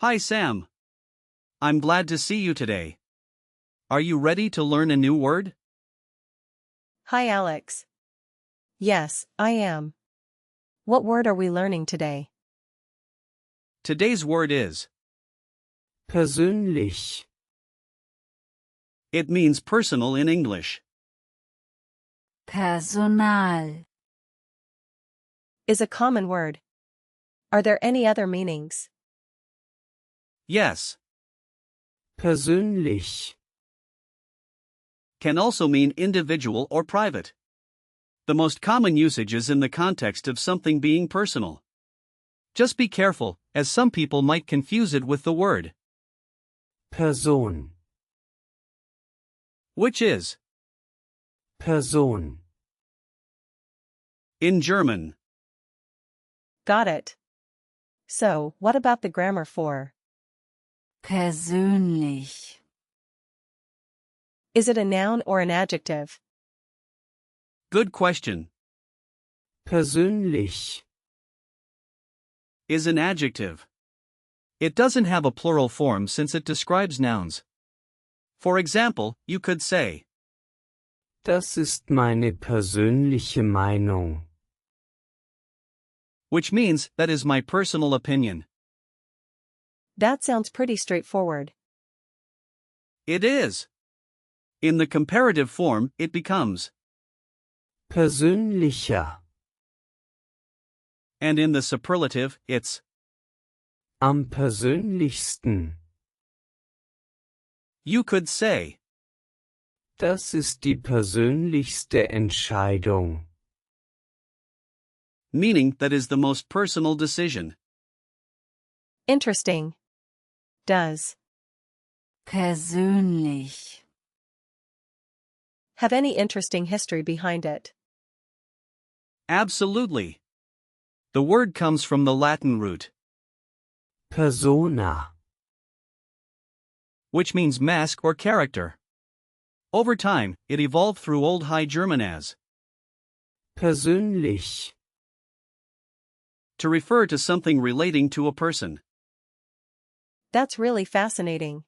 Hi Sam. I'm glad to see you today. Are you ready to learn a new word? Hi Alex. Yes, I am. What word are we learning today? Today's word is persönlich, it means personal in English. Personal. Is a common word. Are there any other meanings? Yes. persönlich, Can also mean individual or private. The most common usage is in the context of something being personal. Just be careful, as some people might confuse it with the word, Person, which is, Person, in German. Got it. So, what about the grammar for? Persönlich. Is it a noun or an adjective? Good question. persönlich, Is an adjective. It doesn't have a plural form since it describes nouns. For example, you could say, das ist meine persönliche Meinung. which means that is my personal opinion. That sounds pretty straightforward. It is. In the comparative form, it becomes, Persönlicher, and in the superlative, it's. am persönlichsten. You could say, Das ist die persönlichste Entscheidung. meaning that is the most personal decision. Interesting. Does Persönlich. have any interesting history behind it? Absolutely. The word comes from the Latin root, Persona, which means mask or character. Over time, it evolved through Old High German as persönlich, to refer to something relating to a person. That's really fascinating.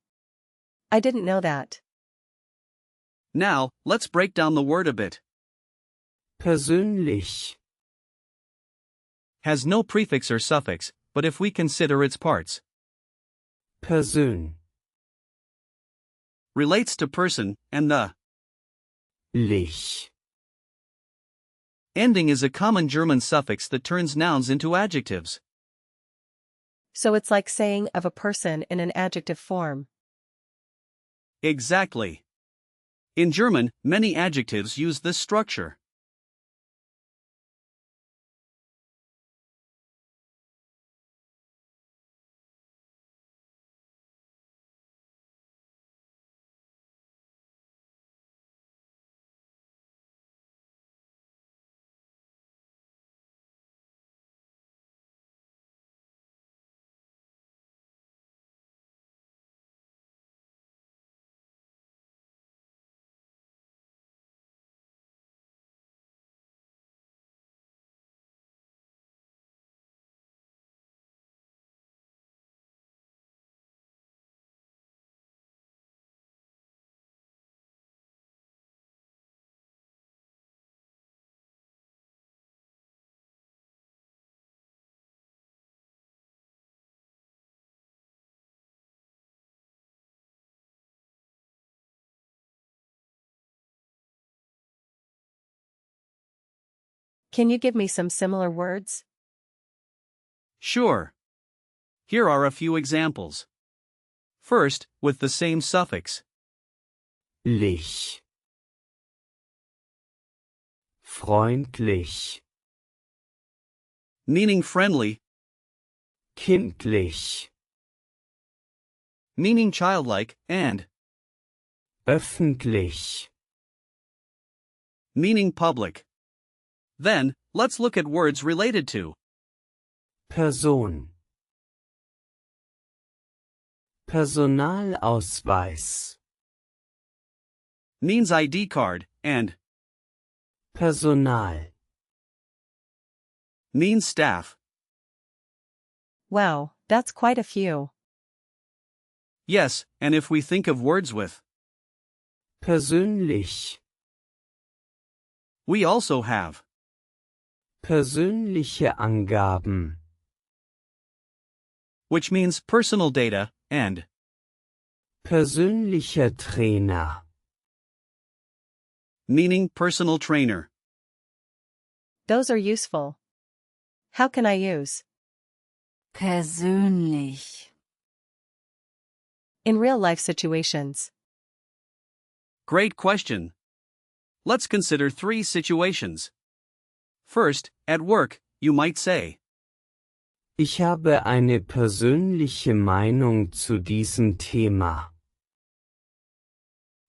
I didn't know that. Now, let's break down the word a bit. persönlich, Has no prefix or suffix, but if we consider its parts, persönlich, relates to person, and the ending is a common German suffix that turns nouns into adjectives. So it's like saying of a person in an adjective form. Exactly. In German, many adjectives use this structure. Can you give me some similar words? Sure. Here are a few examples. First, with the same suffix, freundlich, meaning friendly, kindlich, meaning childlike, and öffentlich, meaning public. Then, let's look at words related to Person, Personalausweis, means ID card, and Personal, means staff. Wow, that's quite a few. Yes, and if we think of words with, persönlich, we also have persönliche Angaben, which means personal data, and persönlicher Trainer, meaning personal trainer. Those are useful. How can I use persönlich, in real-life situations? Great question. Let's consider 3 situations. First, at work, you might say, ich habe eine persönliche Meinung zu diesem Thema.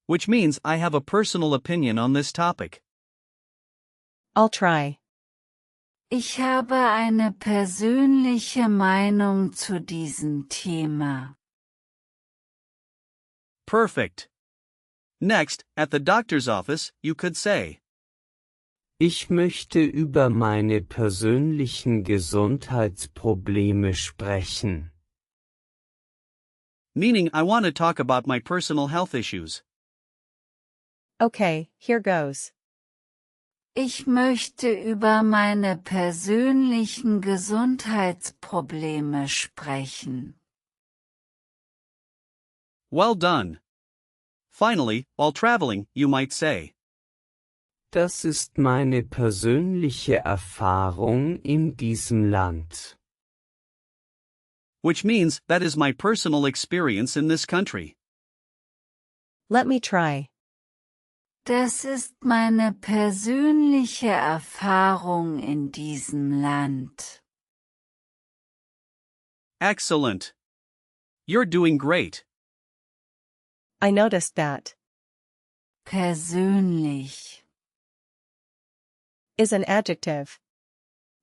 which means I have a personal opinion on this topic. I'll try. ich habe eine persönliche Meinung zu diesem Thema. Perfect. Next, at the doctor's office, you could say, Ich möchte über meine persönlichen Gesundheitsprobleme sprechen. meaning I want to talk about my personal health issues. Okay, here goes. Ich möchte über meine persönlichen Gesundheitsprobleme sprechen. Well done. Finally, while traveling, you might say, Das ist meine persönliche Erfahrung in diesem Land. which means that is my personal experience in this country. Let me try. Das ist meine persönliche Erfahrung in diesem Land. Excellent. You're doing great. I noticed that. Persönlich. Is an adjective.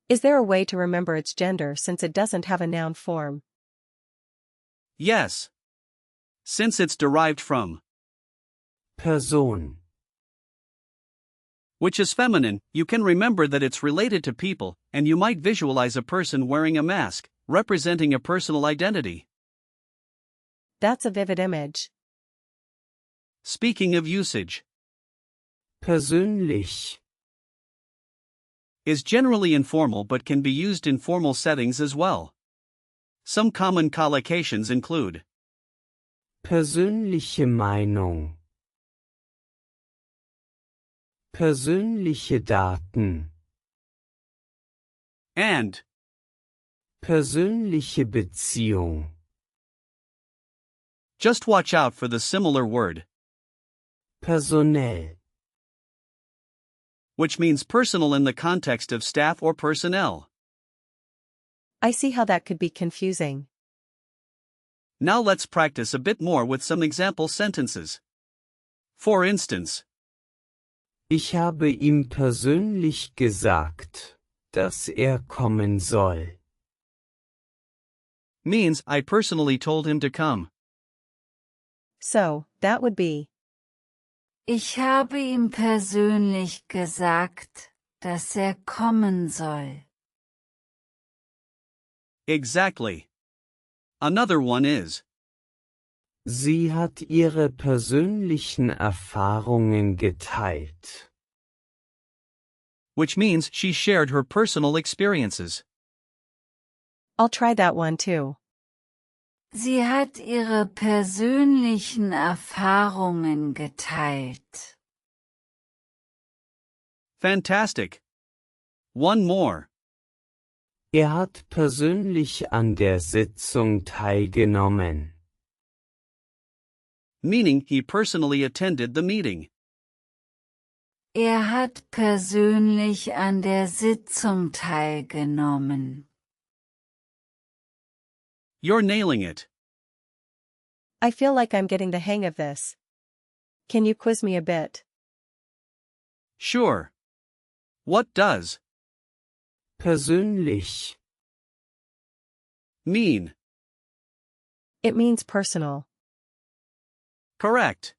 Is there a way to remember its gender since it doesn't have a noun form? Yes. Since it's derived from, Person. which is feminine, you can remember that it's related to people, and you might visualize a person wearing a mask, representing a personal identity. That's a vivid image. Speaking of usage, Persönlich. is generally informal but can be used in formal settings as well. Some common collocations include Persönliche Meinung. Persönliche Daten. and, Persönliche Beziehung. just watch out for the similar word, Personell. which means personal in the context of staff or personnel. I see how that could be confusing. Now let's practice a bit more with some example sentences. For instance, Ich habe ihm persönlich gesagt, dass kommen soll. means I personally told him to come. So, that would be, Ich habe ihm persönlich gesagt, dass kommen soll. Exactly. Another one is, Sie hat ihre persönlichen Erfahrungen geteilt. which means she shared her personal experiences. I'll try that one too. Sie hat ihre persönlichen Erfahrungen geteilt. Fantastic. One more. Hat persönlich an der Sitzung teilgenommen. Meaning he personally attended the meeting. Hat persönlich an der Sitzung teilgenommen. You're nailing it. I feel like I'm getting the hang of this. Can you quiz me a bit? Sure. What does Persönlich. mean? It means personal. Correct.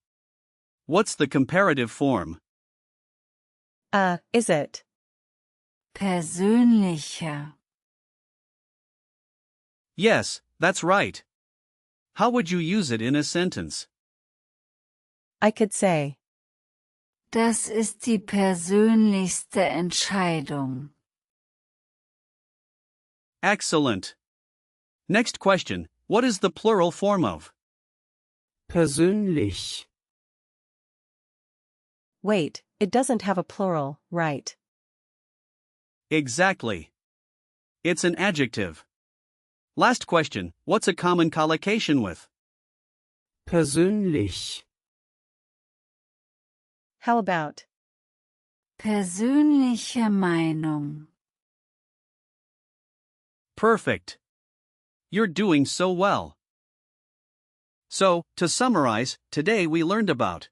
What's the comparative form? Is it? Persönlicher. Yes, that's right. How would you use it in a sentence? I could say, Das ist die persönlichste Entscheidung. Excellent. Next question. What is the plural form of? Persönlich. wait, it doesn't have a plural, right? Exactly. It's an adjective. Last question. What's a common collocation with? Persönlich. How about, Persönliche Meinung. Perfect. You're doing so well. So, to summarize, today we learned about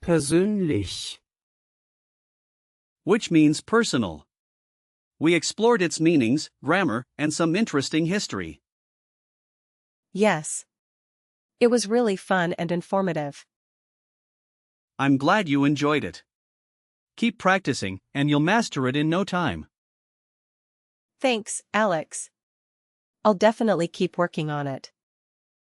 Persönlich. which means personal. We explored its meanings, grammar, and some interesting history. yes. It was really fun and informative. I'm glad you enjoyed it. Keep practicing, and you'll master it in no time. Thanks, Alex. I'll definitely keep working on it.